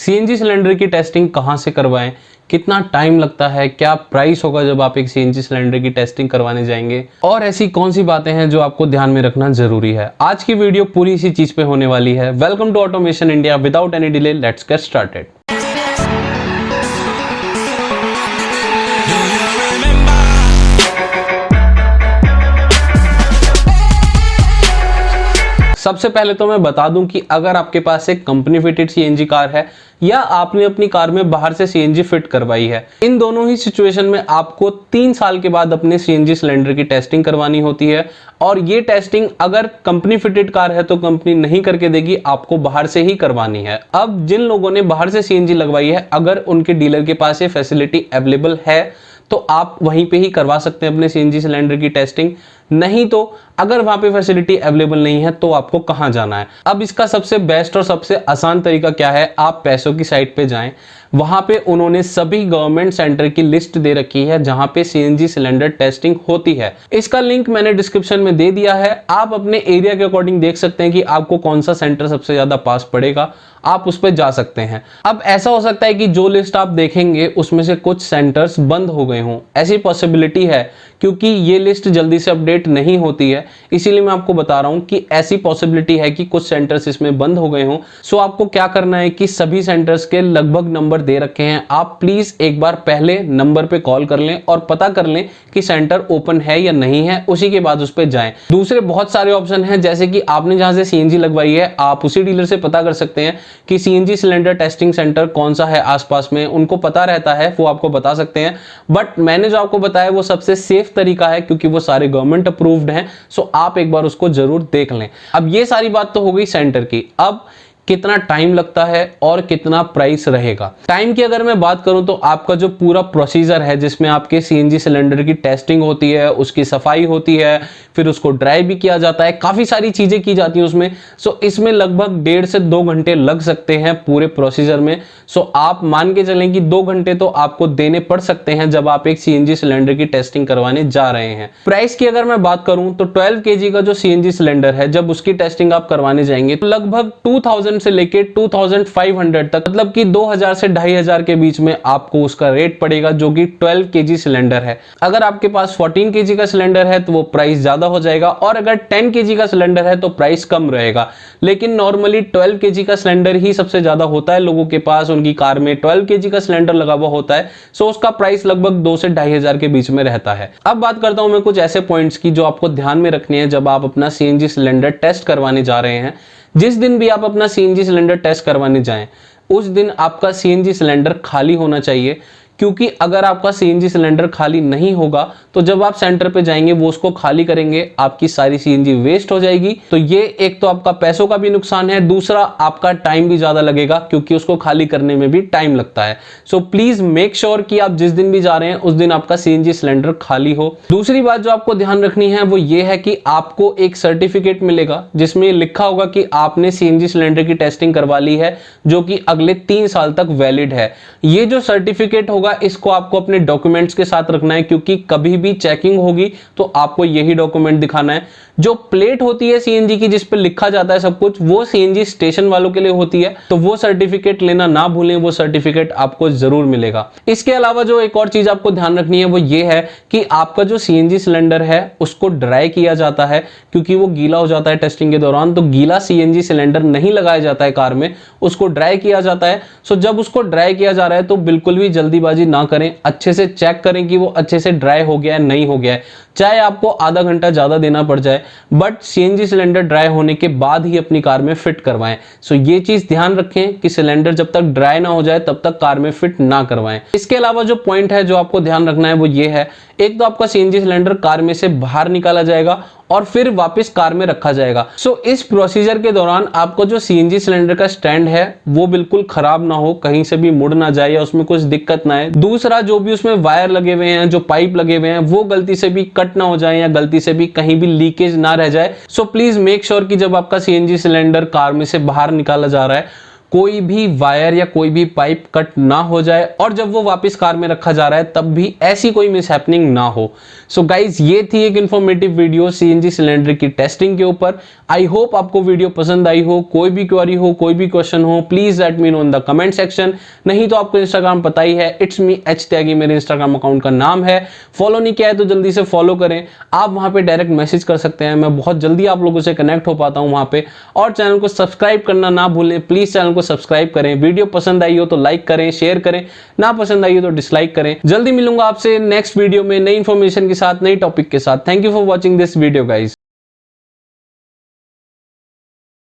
CNG cylinder की testing कहाँ से करवाएं, कितना टाइम लगता है, क्या प्राइस होगा जब आप एक सीएनजी सिलेंडर की टेस्टिंग करवाने जाएंगे, और ऐसी कौन सी बातें हैं जो आपको ध्यान में रखना जरूरी है। आज की वीडियो पूरी इसी चीज पे होने वाली है। Welcome to automation India. Without any delay let's get started. सबसे पहले तो मैं बता दूं कि अगर आपके पास एक कंपनी फिटेड सीएनजी कार है या आपने अपनी कार में बाहर से सीएनजी फिट करवाई है, इन दोनों ही सिचुएशन में आपको 3 साल के बाद अपने सीएनजी सिलेंडर की टेस्टिंग करवानी होती है। और ये टेस्टिंग अगर कंपनी फिटेड कार है तो कंपनी नहीं करके देगी, आपको बाहर से ही करवानी है। अब जिन लोगों ने बाहर से सीएनजी लगवाई है, अगर उनके डीलर के पास ये फैसिलिटी अवेलेबल है तो आप वहीं पे ही करवा सकते हैं अपने सीएनजी सिलेंडर की टेस्टिंग। नहीं तो अगर वहां पे फैसिलिटी अवेलेबल नहीं है तो आपको कहां जाना है। अब इसका सबसे बेस्ट और सबसे आसान तरीका क्या है, आप पैसों की साइट पे जाएं। वहां पे उन्होंने सभी गवर्नमेंट सेंटर की लिस्ट दे रखी है जहां पे सीएनजी सिलेंडर टेस्टिंग होती है। इसका लिंक मैंने डिस्क्रिप्शन में दे दिया है। आप अपने एरिया के अकॉर्डिंग देख सकते हैं कि आपको कौन सा सेंटर सबसे ज्यादा पास पड़ेगा, आप उस पर जा सकते हैं। अब ऐसा हो सकता है कि जो लिस्ट आप देखेंगे उसमें से कुछ सेंटर्स बंद हो गए हों, ऐसी पॉसिबिलिटी है क्योंकि ये लिस्ट जल्दी से अपडेट नहीं होती है। इसीलिए मैं आपको बता रहा हूं कि ऐसी पॉसिबिलिटी है कि कुछ सेंटर्स इसमें बंद हो गए हों। सो आपको क्या करना है कि सभी सेंटर्स के लगभग नंबर दे रखे हैं, आप प्लीज एक बार पहले नंबर पे कॉल कर लें और पता कर लें कि सेंटर ओपन है या नहीं है, उसी के बाद उस पर जाएं। दूसरे बहुत सारे ऑप्शन हैं, जैसे कि आपने जहां से सीएनजी लगवाई है आप उसी डीलर से पता कर सकते हैं कि सीएनजी सिलेंडर टेस्टिंग सेंटर कौन सा है आसपास में, उनको पता रहता है, वो आपको बता सकते हैं। बट मैंने जो आपको बताया वो सबसे सेफ तरीका है क्योंकि वो सारे गवर्नमेंट अप्रूव्ड हैं। सो आप एक बार उसको जरूर देख लें। अब ये सारी बात तो हो गई सेंटर की। अब कितना टाइम लगता है और कितना प्राइस रहेगा। टाइम की अगर मैं बात करूं तो आपका जो पूरा प्रोसीजर है जिसमें आपके सीएनजी सिलेंडर की टेस्टिंग होती है, उसकी सफाई होती है, फिर उसको ड्राई भी किया जाता है, काफी सारी चीजें की जाती हैं उसमें। सो इसमें लगभग 1.5 से 2 घंटे लग सकते हैं पूरे प्रोसीजर में। सो आप मान के चलें कि 2 घंटे तो आपको देने पड़ सकते हैं जब आप एक सीएनजी सिलेंडर की टेस्टिंग करवाने जा रहे हैं। प्राइस की अगर मैं बात करूं तो 12 kg का जो सीएनजी सिलेंडर है, जब उसकी टेस्टिंग आप करवाने जाएंगे तो लगभग 2000 से लेके 2500 तक, मतलब कि 2000 से 2500 के बीच में आपको उसका रेट पड़ेगा, जो कि 12 kg सिलेंडर है। अगर आपके पास 14 kg का सिलेंडर है तो वो प्राइस ज्यादा हो जाएगा, और अगर 10 kg का सिलेंडर है तो प्राइस कम रहेगा। लेकिन नॉर्मली 12 kg का सिलेंडर ही सबसे ज्यादा होता है लोगों के पास, उनकी कार में 12 kg का सिलेंडर लगा हुआ होता है। सो उसका प्राइस लगभग 2 से 2500 के बीच में रहता है। अब बात करता हूं मैं कुछ ऐसे पॉइंट्स की जो आपको ध्यान में रखनी है जब आप अपना सीएनजी सिलेंडर टेस्ट करवाने जा रहे हैं। जिस दिन भी आप अपना सीएनजी सिलेंडर टेस्ट करवाने जाएं, उस दिन आपका सीएनजी सिलेंडर खाली होना चाहिए, क्योंकि अगर आपका सीएनजी सिलेंडर खाली नहीं होगा तो जब आप सेंटर पे जाएंगे वो उसको खाली करेंगे, आपकी सारी सीएनजी वेस्ट हो जाएगी। तो ये एक तो आपका पैसों का भी नुकसान है, दूसरा आपका टाइम भी ज्यादा लगेगा क्योंकि उसको खाली करने में भी टाइम लगता है। सो प्लीज मेक श्योर कि आप जिस दिन भी जा रहे हैं उस दिन आपका सीएनजी सिलेंडर खाली हो। दूसरी बात जो आपको ध्यान रखनी है वो ये है कि आपको एक सर्टिफिकेट मिलेगा जिसमें लिखा होगा कि आपने सीएनजी सिलेंडर की टेस्टिंग करवा ली है, जो कि अगले 3 साल तक वैलिड है। ये जो सर्टिफिकेट होगा इसको आपको अपने डॉक्यूमेंट्स के साथ रखना है, क्योंकि कभी भी चेकिंग होगी तो आपको यही डॉक्यूमेंट दिखाना है। जो प्लेट होती है सीएनजी की जिस पे लिखा जाता है सब कुछ, वो सीएनजी स्टेशन वालों के लिए होती है, तो वो सर्टिफिकेट लेना ना भूलें, वो सर्टिफिकेट आपको जरूर मिलेगा। इसके अलावा जो एक और चीज आपको ध्यान रखनी है वो ये है कि आपका जो सीएनजी सिलेंडर है उसको ड्राई किया जाता है, क्योंकि वो गीला हो जाता है टेस्टिंग के दौरान। तो गीला सीएनजी सिलेंडर नहीं लगाया जाता है कार में, उसको ड्राई किया जाता है। सो जब उसको ड्राई किया जा रहा है तो बिल्कुल भी जल्दीबाजी ना करें, अच्छे से चेक करें कि वो अच्छे से ड्राई हो गया है नहीं हो गया है। चाहे आपको आधा घंटा ज्यादा देना पड़ जाए, बट सीएनजी सिलेंडर ड्राई होने के बाद ही अपनी कार में फिट करवाएं। सो ये चीज ध्यान रखें कि सिलेंडर जब तक ड्राई ना हो जाए तब तक कार में फिट ना करवाएं। इसके अलावा जो पॉइंट है जो आपको ध्यान रखना है वो ये है, एक तो आपका सीएनजी सिलेंडर कार में से बाहर निकाला जाएगा और फिर वापस कार में रखा जाएगा। सो इस प्रोसीजर के दौरान आपको जो सीएनजी सिलेंडर का स्टैंड है वो बिल्कुल खराब ना हो, कहीं से भी मुड़ ना जाए या उसमें कुछ दिक्कत ना है। दूसरा, जो भी उसमें वायर लगे हुए हैं, जो पाइप लगे हुए हैं, वो गलती से भी कट ना हो जाए या गलती से भी कहीं भी लीकेज ना रह जाए। सो प्लीज मेक श्योर कि जब आपका सीएनजी सिलेंडर कार में से बाहर निकाला जा रहा है कोई भी वायर या कोई भी पाइप कट ना हो जाए, और जब वो वापस कार में रखा जा रहा है तब भी ऐसी कोई मिसहैपनिंग ना हो। सो गाइज, ये थी एक इन्फॉर्मेटिव वीडियो सीएनजी सिलेंडर की टेस्टिंग के ऊपर। आई होप आपको वीडियो पसंद आई हो। कोई भी क्वेरी हो, कोई भी क्वेश्चन हो, please let me know in the comment section. नहीं तो आपको इंस्टाग्राम पता ही है, इट्स मी एच त्यागी मेरे इंस्टाग्राम अकाउंट का नाम है। फॉलो नहीं किया है तो जल्दी से फॉलो करें। आप वहां पे डायरेक्ट मैसेज कर सकते हैं, मैं बहुत जल्दी आप लोगों से कनेक्ट हो पाता हूं वहां पे। और चैनल को सब्सक्राइब करना ना भूलें, प्लीज चैनल को सब्सक्राइब करें। वीडियो पसंद आई हो तो लाइक करें, शेयर करें, ना पसंद आई हो तो डिसलाइक करें। जल्दी मिलूंगा आपसे नेक्स्ट वीडियो में नई इंफॉर्मेशन के साथ, नई टॉपिक के साथ। Thank you for watching this video guys.